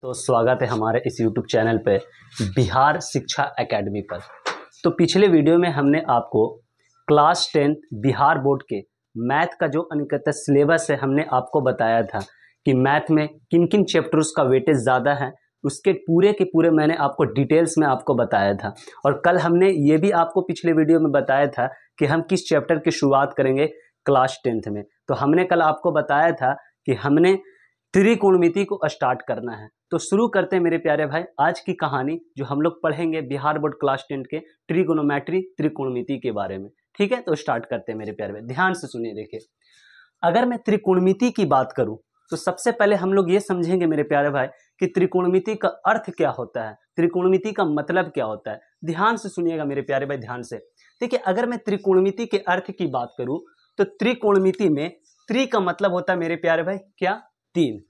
तो स्वागत है हमारे इस YouTube चैनल पे बिहार शिक्षा एकेडमी पर। तो पिछले वीडियो में हमने आपको क्लास 10 बिहार बोर्ड के मैथ का जो अनिकत सिलेबस है हमने आपको बताया था कि मैथ में किन किन चैप्टर्स का वेटेज ज़्यादा है, उसके पूरे के पूरे मैंने आपको डिटेल्स में आपको बताया था। और कल हमने ये भी आपको पिछले वीडियो में बताया था कि हम किस चैप्टर की शुरुआत करेंगे क्लास 10th में। तो हमने कल आपको बताया था कि हमने त्रिकोणमिति को स्टार्ट करना है। तो शुरू करते हैं मेरे प्यारे भाई आज की कहानी जो हम लोग पढ़ेंगे बिहार बोर्ड क्लास 10 के ट्रिगोनोमेट्री त्रिकोणमिति के बारे में। ठीक है, तो स्टार्ट करते हैं मेरे प्यारे भाई, ध्यान से सुनिए। देखिए, अगर मैं त्रिकोणमिति की बात करूं तो सबसे पहले हम लोग ये समझेंगे मेरे प्यारे भाई कि त्रिकोणमिति का अर्थ क्या होता है, त्रिकोणमिति का मतलब क्या होता है। ध्यान से सुनिएगा मेरे प्यारे भाई, ध्यान से। देखिए, अगर मैं त्रिकोणमिति के अर्थ की बात करूं तो त्रिकोणमिति में त्रि का मतलब होता है मेरे प्यारे भाई क्या, तीन।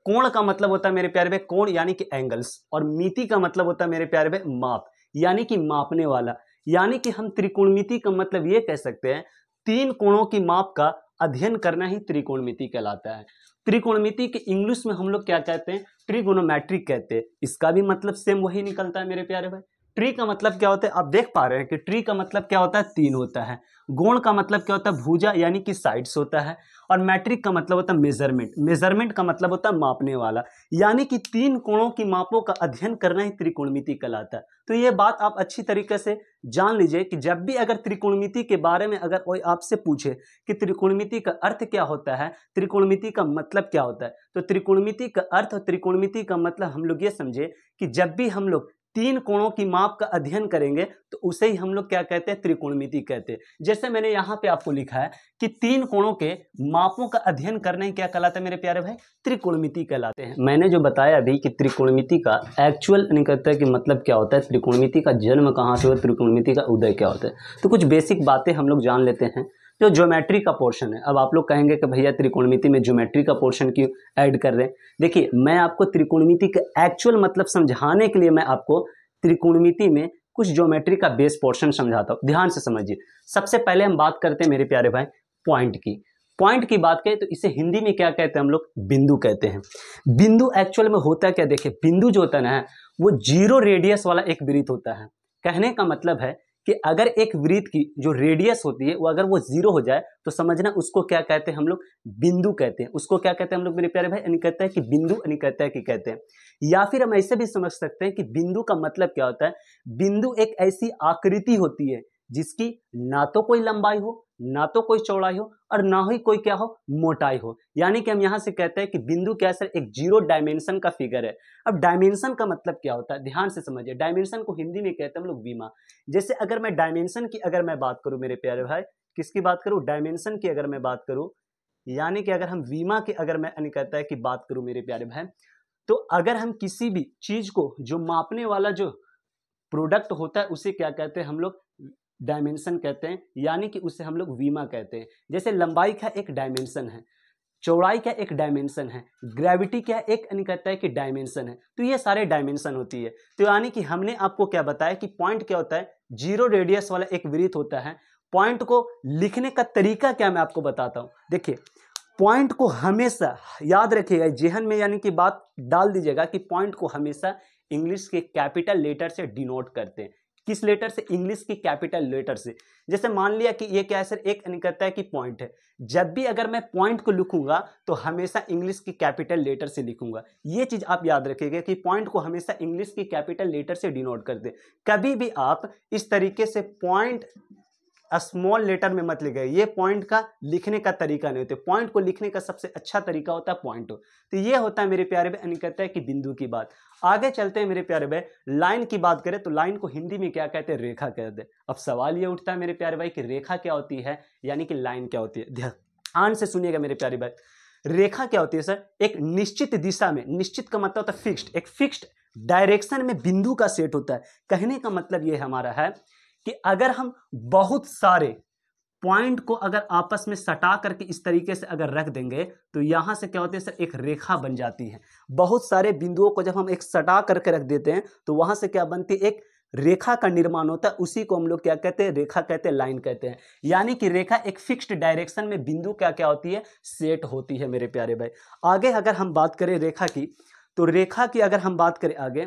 कोण का मतलब होता है मेरे प्यारे भाई कोण यानी कि एंगल्स, और मिति का मतलब होता है मेरे प्यारे भाई माप यानी कि मापने वाला। यानी कि हम त्रिकोणमिति का मतलब ये कह सकते हैं तीन कोणों की माप का अध्ययन करना ही त्रिकोणमिति कहलाता है। त्रिकोणमिति के इंग्लिश में हम लोग क्या कहते हैं, ट्रिगोनोमेट्रिक कहते हैं। इसका भी मतलब सेम वही निकलता है मेरे प्यारे भाई। ट्री का मतलब क्या होता है, आप देख पा रहे हैं कि ट्री का मतलब क्या होता है, तीन होता है। गोण का मतलब क्या होता है, भुजा यानी कि साइड्स होता है। और मैट्रिक का मतलब होता है मेजरमेंट, मेजरमेंट का मतलब होता है मापने वाला। यानी कि तीन कोणों की मापों का अध्ययन करना ही त्रिकोणमिति कहलाता है। तो ये बात आप अच्छी तरीके से जान लीजिए कि जब भी अगर त्रिकोणमिति के बारे में अगर कोई आपसे पूछे कि त्रिकोणमिति का अर्थ क्या होता है, त्रिकोणमिति का मतलब क्या होता है, तो त्रिकोणमिति का अर्थ और त्रिकोणमिति का मतलब हम लोग ये समझे कि जब भी हम लोग तीन कोणों की माप का अध्ययन करेंगे तो उसे ही हम लोग क्या कहते हैं, त्रिकोणमिति कहते हैं। जैसे मैंने यहाँ पे आपको लिखा है कि तीन कोणों के मापों का अध्ययन करना ही क्या कहलाता है मेरे प्यारे भाई, त्रिकोणमिति कहलाते हैं। मैंने जो बताया अभी कि त्रिकोणमिति का एक्चुअल निकलता है कि मतलब क्या होता है, त्रिकोणमिति का जन्म कहाँ से हुआ, त्रिकोणमिति का उदय क्या होता है। तो कुछ बेसिक बातें हम लोग जान लेते हैं। जो ज्योमेट्री का पोर्शन है, अब आप लोग कहेंगे कि भैया त्रिकोणमिति में ज्योमेट्री का पोर्शन क्यों ऐड कर रहे हैं। देखिए, मैं आपको त्रिकोणमिति का एक्चुअल मतलब समझाने के लिए मैं आपको त्रिकोणमिति में कुछ ज्योमेट्री का बेस पोर्शन समझाता हूं। ध्यान से समझिए। सबसे पहले हम बात करते हैं मेरे प्यारे भाई पॉइंट की। पॉइंट की बात करें तो इसे हिंदी में क्या कहते हैं हम लोग, बिंदु कहते हैं। बिंदु एक्चुअल में होता क्या, देखिए बिंदु जो होता है ना वो जीरो रेडियस वाला एक वृत्त होता है। कहने का मतलब है कि अगर एक वृत्त की जो रेडियस होती है वो अगर वो जीरो हो जाए तो समझना उसको क्या कहते हैं हम लोग, बिंदु कहते हैं। उसको क्या कहते हैं हम लोग मेरे प्यारे भाई, यानी कहता है कि बिंदु, यानी कहता है कि कहते हैं। या फिर हम ऐसे भी समझ सकते हैं कि बिंदु का मतलब क्या होता है, बिंदु एक ऐसी आकृति होती है जिसकी ना तो कोई लंबाई हो, ना तो कोई चौड़ाई हो, और ना ही कोई क्या हो, मोटाई हो। यानी कि हम यहां से कहते हैं कि बिंदु क्या सर, एक जीरो डायमेंशन का फिगर है। अब डायमेंशन का मतलब क्या होता है, ध्यान से समझिए। डायमेंशन को हिंदी में कहते हैं हम लोग विमा। जैसे अगर मैं डायमेंशन की अगर मैं बात करूं मेरे प्यारे भाई, किसकी बात करूं, डायमेंशन की अगर मैं बात करूं, यानी कि अगर हम विमा की अगर मैं कहता है कि बात करूं मेरे प्यारे भाई, तो अगर हम किसी भी चीज को जो मापने वाला जो प्रोडक्ट होता है उसे क्या कहते हैं हम लोग, डायमेंशन कहते हैं। यानी कि उसे हम लोग विमा कहते हैं। जैसे लंबाई का एक डायमेंशन है, चौड़ाई का एक डायमेंशन है, ग्रेविटी क्या एक कहता है कि डायमेंशन है। तो ये सारे डायमेंशन होती है। तो यानी कि हमने आपको क्या बताया कि पॉइंट क्या होता है, जीरो रेडियस वाला एक वृत्त होता है। पॉइंट को लिखने का तरीका क्या मैं आपको बताता हूं। देखिए, पॉइंट को हमेशा याद रखिएगा जेहन में, यानी कि बात डाल दीजिएगा कि पॉइंट को हमेशा इंग्लिश के कैपिटल लेटर से डिनोट करते हैं। किस लेटर से, इंग्लिश की कैपिटल लेटर से। जैसे मान लिया कि ये क्या है सर, एक कहता है कि पॉइंट है। जब भी अगर मैं पॉइंट को लिखूंगा तो हमेशा इंग्लिश की कैपिटल लेटर से लिखूंगा। ये चीज आप याद रखिएगा कि पॉइंट को हमेशा इंग्लिश की कैपिटल लेटर से डिनोट करते हैं। कभी भी आप इस तरीके से पॉइंट स्मॉल लेटर में मत लिखिए, ये पॉइंट का लिखने का तरीका नहीं होता। पॉइंट को लिखने का सबसे अच्छा तरीका होता है पॉइंट। तो ये होता है मेरे प्यारे भाई, कहता है कि बिंदु की बात। आगे चलते हैं मेरे प्यारे भाई, लाइन की बात करें तो लाइन को हिंदी में क्या कहते हैं, रेखा कहते हैं। अब सवाल ये उठता है मेरे प्यारे भाई कि रेखा क्या होती है, यानी कि लाइन क्या होती है। ध्यान से सुनिएगा मेरे प्यारे भाई, रेखा क्या होती है सर, एक निश्चित दिशा में, निश्चित का मतलब होता है फिक्स्ड, एक फिक्स्ड डायरेक्शन में बिंदु का सेट होता है। कहने का मतलब ये हमारा है कि अगर हम बहुत सारे पॉइंट को अगर आपस में सटा करके इस तरीके से अगर रख देंगे तो यहां से क्या होता है सर, एक रेखा बन जाती है। बहुत सारे बिंदुओं को जब हम एक सटा करके रख देते हैं तो वहां से क्या बनती है, एक रेखा का निर्माण होता है। उसी को हम लोग क्या कहते हैं, रेखा कहते हैं, लाइन कहते हैं। यानी कि रेखा एक फिक्स्ड डायरेक्शन में बिंदु क्या क्या होती है, सेट होती है मेरे प्यारे भाई। आगे अगर हम बात करें रेखा की तो रेखा की अगर हम बात करें आगे,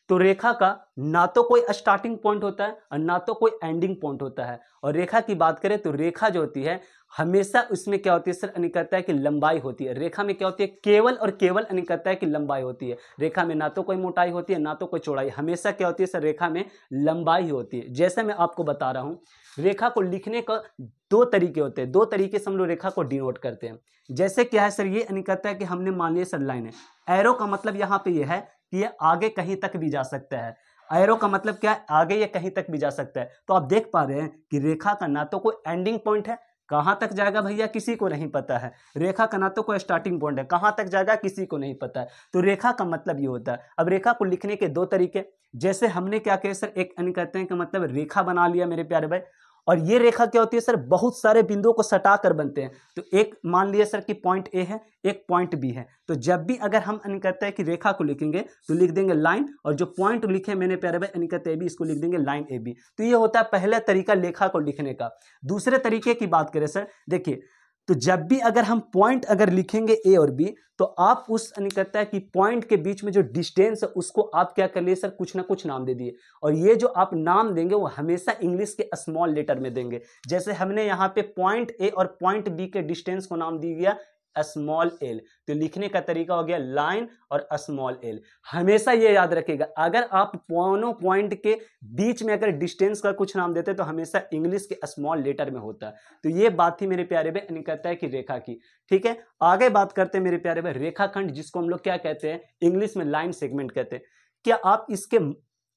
तो रेखा का ना तो कोई स्टार्टिंग पॉइंट होता है और ना तो कोई एंडिंग पॉइंट होता है। और रेखा की बात करें तो रेखा जो होती है हमेशा उसमें क्या होती है सर, अनिकता है कि लंबाई होती है। रेखा में क्या होती है, केवल और केवल अनिकता है कि लंबाई होती है। रेखा में ना तो कोई मोटाई होती है ना तो कोई चौड़ाई, हमेशा क्या होती है सर, रेखा में लंबाई होती है। जैसे मैं आपको बता रहा हूं, रेखा को लिखने का दो तरीके होते हैं, दो तरीके से हम लोग रेखा को डिनोट करते हैं। जैसे क्या है सर, ये अनिकता है कि हमने मान लिया सर लाइन है। एरो का मतलब यहाँ पे ये है कि ये आगे कहीं तक भी जा सकता है। एरो का मतलब क्या है, आगे ये कहीं तक भी जा सकता है। तो आप देख पा रहे हैं कि रेखा का ना तो कोई एंडिंग पॉइंट है, कहां तक जाएगा भैया किसी को नहीं पता है। रेखा का ना तो कोई स्टार्टिंग पॉइंट है, कहां तक जाएगा किसी को नहीं पता है। तो रेखा का मतलब ये होता है। अब रेखा को लिखने के दो तरीके, जैसे हमने क्या किया सर, एक कहते हैं कि मतलब रेखा बना लिया मेरे प्यारे भाई। और ये रेखा क्या होती है सर, बहुत सारे बिंदुओं को सटा कर बनते हैं। तो एक मान लिया सर कि पॉइंट ए है, एक पॉइंट बी है। तो जब भी अगर हम कहते हैं कि रेखा को लिखेंगे तो लिख देंगे लाइन, और जो पॉइंट लिखे मैंने प्यारे भाई कहते हैं बी, इसको लिख देंगे लाइन ए बी। तो ये होता है पहला तरीका रेखा को लिखने का। दूसरे तरीके की बात करें सर, देखिए, तो जब भी अगर हम पॉइंट अगर लिखेंगे ए और बी, तो आप उस कहता है कि पॉइंट के बीच में जो डिस्टेंस है उसको आप क्या कर लिए सर, कुछ ना कुछ नाम दे दिए। और ये जो आप नाम देंगे वो हमेशा इंग्लिश के स्मॉल लेटर में देंगे। जैसे हमने यहाँ पे पॉइंट ए और पॉइंट बी के डिस्टेंस को नाम दी गया स्मॉल एल। तो लिखने का तरीका हो गया लाइन और स्मॉल एल। हमेशा ये याद रखिएगा, अगर आप दोनों पॉइंट के बीच में अगर डिस्टेंस का कुछ नाम देते तो हमेशा इंग्लिश के स्मॉल लेटर में होता है। तो ये बात थी मेरे प्यारे भाई कहता है कि रेखा की। ठीक है, आगे बात करते हैं मेरे प्यारे भाई रेखाखंड, जिसको हम लोग क्या कहते हैं, इंग्लिश में लाइन सेगमेंट कहते हैं। क्या आप इसके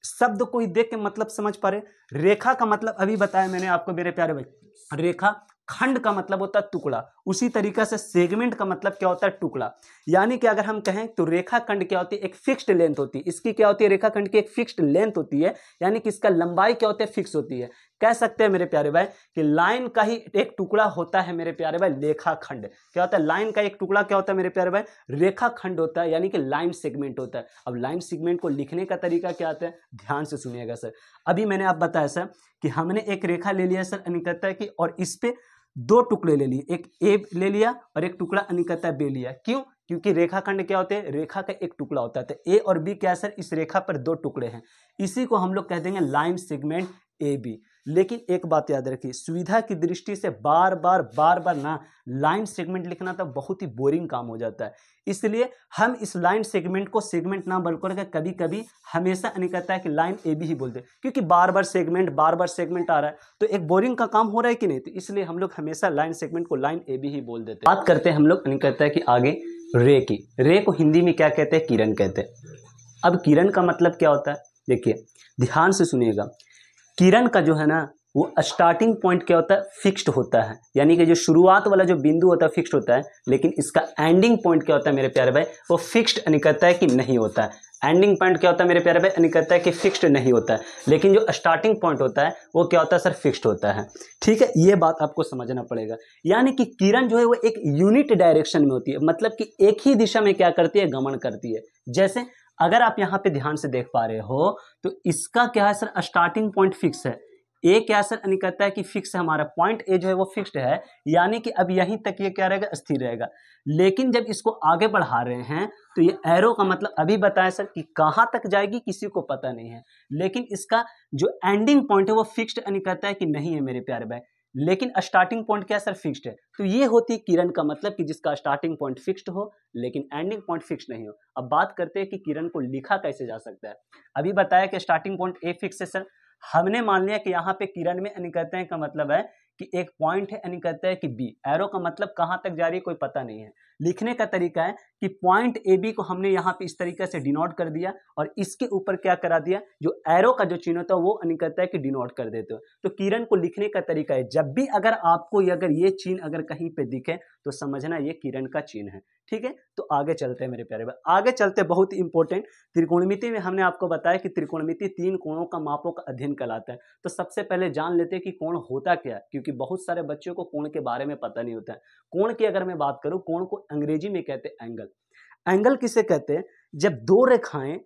शब्द को ही देख के मतलब समझ पा रहे? रेखा का मतलब अभी बताया मैंने आपको मेरे प्यारे भाई, रेखा खंड का मतलब होता है टुकड़ा। उसी तरीके से सेगमेंट का मतलब क्या होता है, टुकड़ा। यानी कि अगर हम कहें तो रेखा खंड क्या होती है, एक फिक्स्ड लेंथ होती है। इसकी क्या होती है, रेखा खंड की एक फिक्स्ड लेंथ होती है, यानी कि इसका लंबाई क्या होती है, फिक्स होती है। कह सकते हैं मेरे प्यारे भाई कि लाइन का ही एक टुकड़ा होता है मेरे प्यारे भाई रेखा खंड। क्या होता है, लाइन का एक टुकड़ा क्या होता है मेरे प्यारे भाई, रेखा खंड होता है, यानी कि लाइन सेगमेंट होता है। अब लाइन सेगमेंट को लिखने का तरीका क्या आता है, ध्यान से सुनिएगा सर। अभी मैंने आप बताया सर कि हमने एक रेखा ले लिया सर अनिकता की, और इस पे दो टुकड़े ले लिए, एक ए ले लिया और एक टुकड़ा अनिकता बी लिया। क्यों? क्योंकि रेखाखंड क्या होते हैं, रेखा का एक टुकड़ा होता है। तो ए और बी क्या है सर, इस रेखा पर दो टुकड़े हैं, इसी को हम लोग कह देंगे लाइन सेगमेंट ए बी। लेकिन एक बात याद रखिए, सुविधा की दृष्टि से बार बार ना लाइन सेगमेंट लिखना तो बहुत ही बोरिंग काम हो जाता है। इसलिए हम इस लाइन सेगमेंट को सेगमेंट ना बोलकर के कभी कभी हमेशा कहता है कि लाइन ए बी ही बोलते हैं, क्योंकि बार बार सेगमेंट आ रहा है तो एक बोरिंग का काम हो रहा है कि नहीं। तो इसलिए हम लोग हमेशा लाइन सेगमेंट को लाइन ए बी ही बोल देते हैं। बात करते हैं हम लोग कहता है कि आगे रे की। रे को हिंदी में क्या कहते हैं, किरण कहते हैं। अब किरण का मतलब क्या होता है, देखिए ध्यान से सुनिएगा। किरण का जो है ना, वो स्टार्टिंग पॉइंट क्या होता है, फिक्स्ड होता है, यानी कि जो शुरुआत वाला जो बिंदु होता है फिक्स्ड होता है। लेकिन इसका एंडिंग पॉइंट क्या होता है मेरे प्यारे भाई, वो फिक्स्ड कहता है कि नहीं होता है। एंडिंग पॉइंट क्या होता है मेरे प्यारे भाई, कहता है कि फिक्स्ड नहीं होता है। लेकिन जो स्टार्टिंग पॉइंट होता है वो क्या होता है सर, फिक्स्ड होता है। ठीक है, ये बात आपको समझना पड़ेगा। यानी कि किरण जो है वो एक यूनिट डायरेक्शन में होती है, मतलब कि एक ही दिशा में क्या करती है, गमन करती है। जैसे अगर आप यहाँ पे ध्यान से देख पा रहे हो तो इसका क्या है सर, स्टार्टिंग पॉइंट फिक्स है। ए क्या सर कहता है कि फिक्स है, हमारा पॉइंट ए जो है वो फिक्स्ड है, यानी कि अब यहीं तक ये क्या रहेगा, स्थिर रहेगा। लेकिन जब इसको आगे बढ़ा रहे हैं तो ये एरो का मतलब अभी बताया सर कि कहां तक जाएगी किसी को पता नहीं है। लेकिन इसका जो एंडिंग पॉइंट है वो फिक्स्ड कहता है कि नहीं है मेरे प्यारे भाई। लेकिन स्टार्टिंग पॉइंट क्या सर, फिक्स्ड है। तो ये होती किरण का मतलब कि जिसका स्टार्टिंग पॉइंट फिक्स्ड हो लेकिन एंडिंग पॉइंट फिक्स्ड नहीं हो। अब बात करते हैं कि किरण को लिखा कैसे जा सकता है। अभी बताया कि स्टार्टिंग पॉइंट ए फिक्स है सर, हमने मान लिया कि यहाँ पे किरण में कहते हैं का मतलब है कि एक पॉइंट है कहता है कि बी। एरो का मतलब कहाँ तक जा रही है कोई पता नहीं है। लिखने का तरीका है कि पॉइंट ए बी को हमने यहाँ पे इस तरीके से डिनोट कर दिया और इसके ऊपर क्या करा दिया, जो एरो का जो चिन्ह होता है वो कहता है कि डिनोट कर देते हो। तो किरण को लिखने का तरीका है, जब भी अगर आपको अगर ये चिन्ह अगर कहीं पे दिखे तो समझना ये किरण का चिन्ह है। ठीक है, तो आगे चलते हैं मेरे प्यारे भाई, आगे चलते बहुत इंपॉर्टेंट। त्रिकोणमिति में हमने आपको बताया कि त्रिकोणमिति तीन कोणों का मापों का अध्ययन कहलाता है। तो सबसे पहले जान लेते हैं कि कोण होता क्या है, क्योंकि बहुत सारे बच्चों को कोण के बारे में पता नहीं होता है। कोण की अगर मैं बात करूं, कोण को अंग्रेजी में कहते हैं एंगल। एंगल किसे कहते हैं, जब दो रेखाएं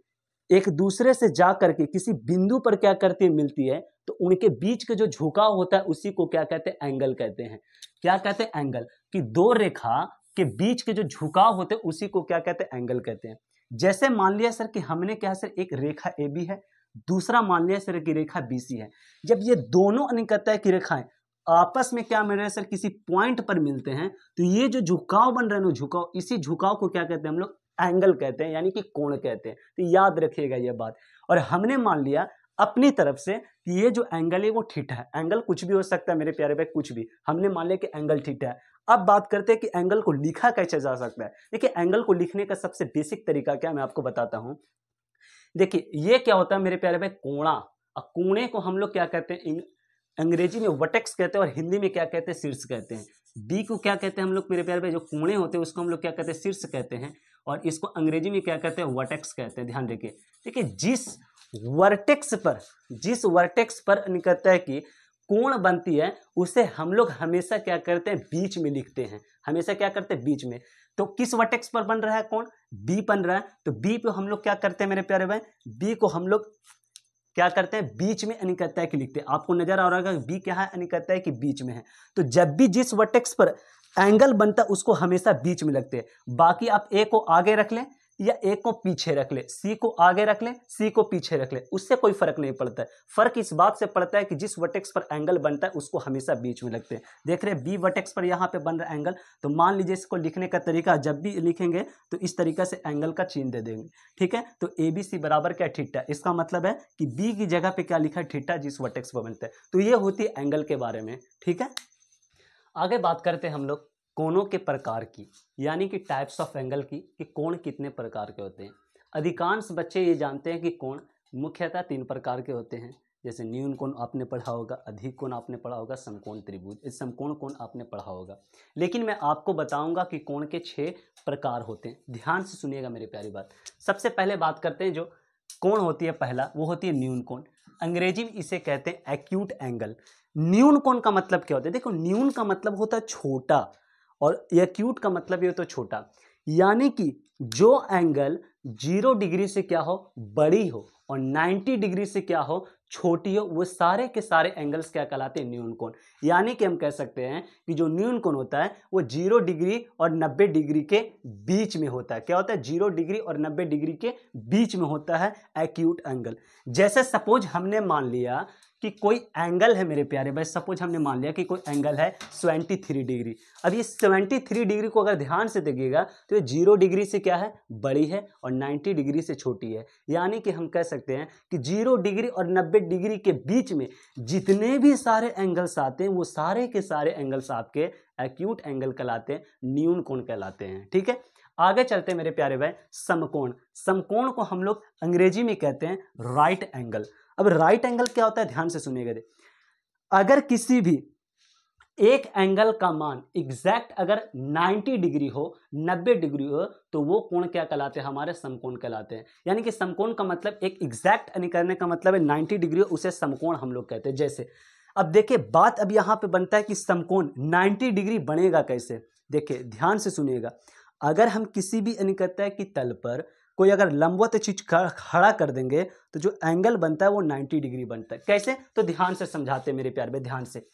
एक दूसरे से जा करके किसी बिंदु पर क्या करती है, मिलती है, तो उनके बीच का जो झुकाव होता है उसी को क्या कहते हैं, एंगल कहते हैं। क्या कहते हैं, एंगल। कि दो रेखा के बीच के जो झुकाव होते हैं उसी को क्या कहते हैं, एंगल कहते हैं। जैसे मान लिया सर कि हमने क्या सर एक रेखा ए बी है, दूसरा मान लिया सर की रेखा बी सी है। जब ये दोनों अनिकतः की रेखाएं आपस में क्या मिल रहे हैं सर, किसी पॉइंट पर मिलते हैं, तो ये जो झुकाव बन रहा है ना, झुकाव, इसी झुकाव को क्या कहते हैं हम लोग, एंगल कहते हैं, यानी कि कोण कहते हैं। तो याद रखिएगा ये बात। और हमने मान लिया अपनी तरफ से कि ये जो एंगल है वो थीटा है। एंगल कुछ भी हो सकता है मेरे प्यारे भाई, कुछ भी। हमने मान लिया कि एंगल थीटा है। अब बात करते हैं कि एंगल को लिखा कैसे जा सकता है। देखिए एंगल को लिखने का सबसे बेसिक तरीका क्या, मैं आपको बताता हूं। देखिए ये क्या होता है मेरे प्यारे भाई, कोणा। और कोणे को हम लोग क्या कहते हैं, अंग्रेजी में वर्टेक्स कहते हैं और हिंदी में क्या कहते हैं, शीर्ष कहते हैं। बी को क्या कहते हैं हम लोग मेरे प्यारे भाई, जो कोणे होते हैं उसको हम लोग क्या कहते हैं, शीर्ष कहते हैं। और इसको अंग्रेजी में क्या कहते हैं, वर्टेक्स कहते हैं। ध्यान रखिए। देखिए जिस वर्टेक्स पर निकलता है कि कोण बनती है, उसे हम लोग हमेशा क्या करते हैं, बीच में लिखते हैं। हमेशा क्या करते हैं, बीच में। तो किस वर्टेक्स पर बन रहा है कोण, बी बन रहा है, तो बी पे हम लोग क्या करते हैं मेरे प्यारे भाई, बी को हम लोग क्या करते हैं, बीच में अनिकतः की लिखते हैं। आपको नजर आ रहा होगा बी क्या है, अनिकतः की बीच में है। तो जब भी जिस वर्टेक्स पर एंगल बनता है उसको हमेशा बीच में लगते हैं। बाकी आप ए को आगे रख लें या ए को पीछे रख ले, सी को आगे रख ले, सी को पीछे रख ले, उससे कोई फर्क नहीं पड़ता है। फर्क इस बात से पड़ता है कि जिस वर्टेक्स पर एंगल बनता है उसको हमेशा बीच में लगते हैं। देख रहे हैं बी वर्टेक्स पर यहाँ पे बन रहा है एंगल, तो मान लीजिए इसको लिखने का तरीका, जब भी लिखेंगे तो इस तरीका से एंगल का चिन्ह दे देंगे। ठीक है, तो ए बी सी बराबर क्या, थीटा। इसका मतलब है कि बी की जगह पे क्या लिखा है, थीटा, जिस वर्टेक्स पर बनता है। तो ये होती है एंगल के बारे में। ठीक है, आगे बात करते हैं हम लोग कोणों के प्रकार की, यानी कि टाइप्स ऑफ एंगल की, कि कोण कितने प्रकार के होते हैं। अधिकांश बच्चे ये जानते हैं कि कोण मुख्यतः 3 प्रकार के होते हैं। जैसे न्यून कोण आपने पढ़ा होगा, अधिक कोण आपने पढ़ा होगा, समकोण त्रिभुज, इस समकोण कोण आपने पढ़ा होगा। लेकिन मैं आपको बताऊंगा कि कोण के 6 प्रकार होते हैं। ध्यान से सुनिएगा मेरी प्यारी बात। सबसे पहले बात करते हैं जो कोण होती है, पहला वो होती है न्यून कोण। अंग्रेजी में इसे कहते हैं एक्यूट एंगल। न्यून कोण का मतलब क्या होता है, देखो न्यून का मतलब होता है छोटा और एक्यूट का मतलब ये होता है छोटा, यानी कि जो एंगल 0 डिग्री से क्या हो, बड़ी हो, और 90 डिग्री से क्या हो, छोटी हो, वो सारे के सारे एंगल्स क्या कहलाते हैं, न्यून कोण। यानी कि हम कह सकते हैं कि जो न्यून कोण होता है वो 0 डिग्री और 90 डिग्री के बीच में होता है। क्या होता है, 0 डिग्री और 90 डिग्री के बीच में होता है एक्यूट एंगल। जैसे सपोज हमने मान लिया कि कोई एंगल है मेरे प्यारे भाई, सपोज हमने मान लिया कि कोई एंगल है 73 डिग्री। अब ये 73 डिग्री को अगर ध्यान से देखिएगा तो ये 0 डिग्री से क्या है, बड़ी है, और 90 डिग्री से छोटी है। यानी कि हम कह सकते हैं कि 0 डिग्री और 90 डिग्री के बीच में जितने भी सारे एंगल्स आते हैं वो सारे के सारे एंगल्स आपके एक्यूट एंगल कहलाते हैं, न्यून कोण कहलाते हैं। ठीक है, आगे चलते हैं मेरे प्यारे भाई, समकोण। समकोण को हम लोग अंग्रेजी में कहते हैं राइट एंगल। अब राइट एंगल क्या होता है, ध्यान से सुनिएगा। अगर किसी भी एक एंगल का मान एग्जैक्ट अगर 90 डिग्री हो, 90 डिग्री हो, तो वो कोण क्या कहलाते हैं, हमारे समकोण कहलाते हैं। यानी कि समकोण का मतलब एक एग्जैक्ट करने का मतलब है 90 डिग्री, उसे समकोण हम लोग कहते हैं। जैसे अब देखिए बात अब यहां पे बनता है कि समकोण 90 डिग्री बनेगा कैसे। देखिए ध्यान से सुनिएगा, अगर हम किसी भी अनिकतः की तल पर कोई अगर लंबवत चीज खड़ा कर देंगे तो जो एंगल बनता है वो 90 डिग्री बनता है। कैसे, तो ध्यान से समझाते हैं मेरे प्यारे भाई, ध्यान से।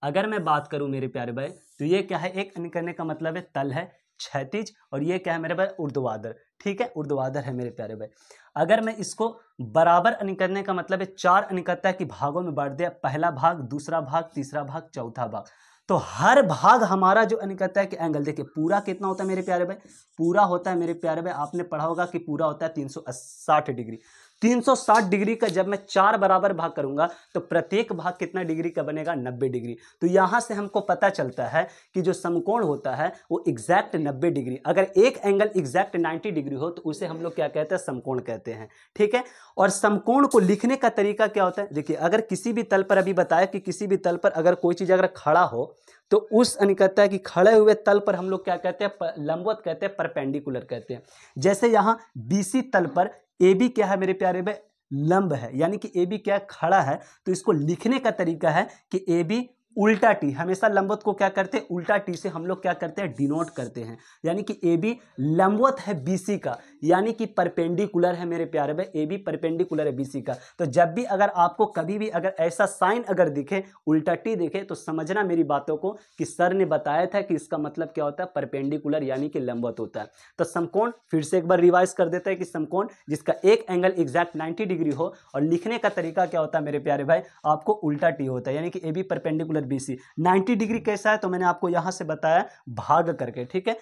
अगर मैं बात करूं मेरे प्यारे भाई, तो ये क्या है, एक करने का मतलब है तल है क्षैतिज, और ये क्या है मेरे भाई, ऊर्ध्वाधर। ठीक है, ऊर्ध्वाधर है मेरे प्यारे भाई। अगर मैं इसको बराबर करने का मतलब है 4 अनिकतः की भागों में बांट दिया, पहला भाग, दूसरा भाग, तीसरा भाग, चौथा भाग, तो हर भाग हमारा जो अनिकतः के एंगल, देखिए पूरा कितना होता है मेरे प्यारे भाई, पूरा होता है मेरे प्यारे भाई, आपने पढ़ा होगा कि पूरा होता है 360 डिग्री। 360 डिग्री का जब मैं 4 बराबर भाग करूंगा तो प्रत्येक भाग कितना डिग्री का बनेगा, 90 डिग्री। तो यहां से हमको पता चलता है कि जो समकोण होता है वो एग्जैक्ट 90 डिग्री, अगर एक एंगल एग्जैक्ट 90 डिग्री हो तो उसे हम लोग क्या कहते हैं, समकोण कहते हैं। ठीक है, और समकोण को लिखने का तरीका क्या होता है, देखिए अगर किसी भी तल पर, अभी बताया कि किसी भी तल पर अगर कोई चीज अगर खड़ा हो तो उस अनिकतः की खड़े हुए तल पर हम लोग क्या कहते हैं, लंबवत कहते हैं, परपेंडिकुलर कहते हैं। जैसे यहां बीसी तल पर ए बी क्या है मेरे प्यारे भाई, लंब है, यानी कि ए बी क्या खड़ा है, तो इसको लिखने का तरीका है कि ए बी उल्टा टी, हमेशा लंबवत को क्या करते हैं, उल्टा टी से हम लोग क्या करते हैं, डिनोट करते हैं। यानी कि ए बी लंबवत है बीसी का, यानी कि परपेंडिकुलर है मेरे प्यारे भाई, ए बी परपेंडिकुलर है बीसी का। तो जब भी अगर आपको कभी भी अगर ऐसा साइन अगर दिखे, उल्टा टी दिखे, तो समझना मेरी बातों को कि सर ने बताया था कि इसका मतलब क्या होता है, परपेंडिकुलर यानी कि लंबवत होता है। तो समकोण फिर से एक बार रिवाइज कर देते हैं कि समकोण जिसका एक एंगल एग्जैक्ट 90 डिग्री हो, और लिखने का तरीका क्या होता है मेरे प्यारे भाई, आपको उल्टा टी होता है, यानी कि A B perpendicular BC. 90 degree कैसा है, तो मैंने आपको यहां से बताया भाग करके, ठीक है,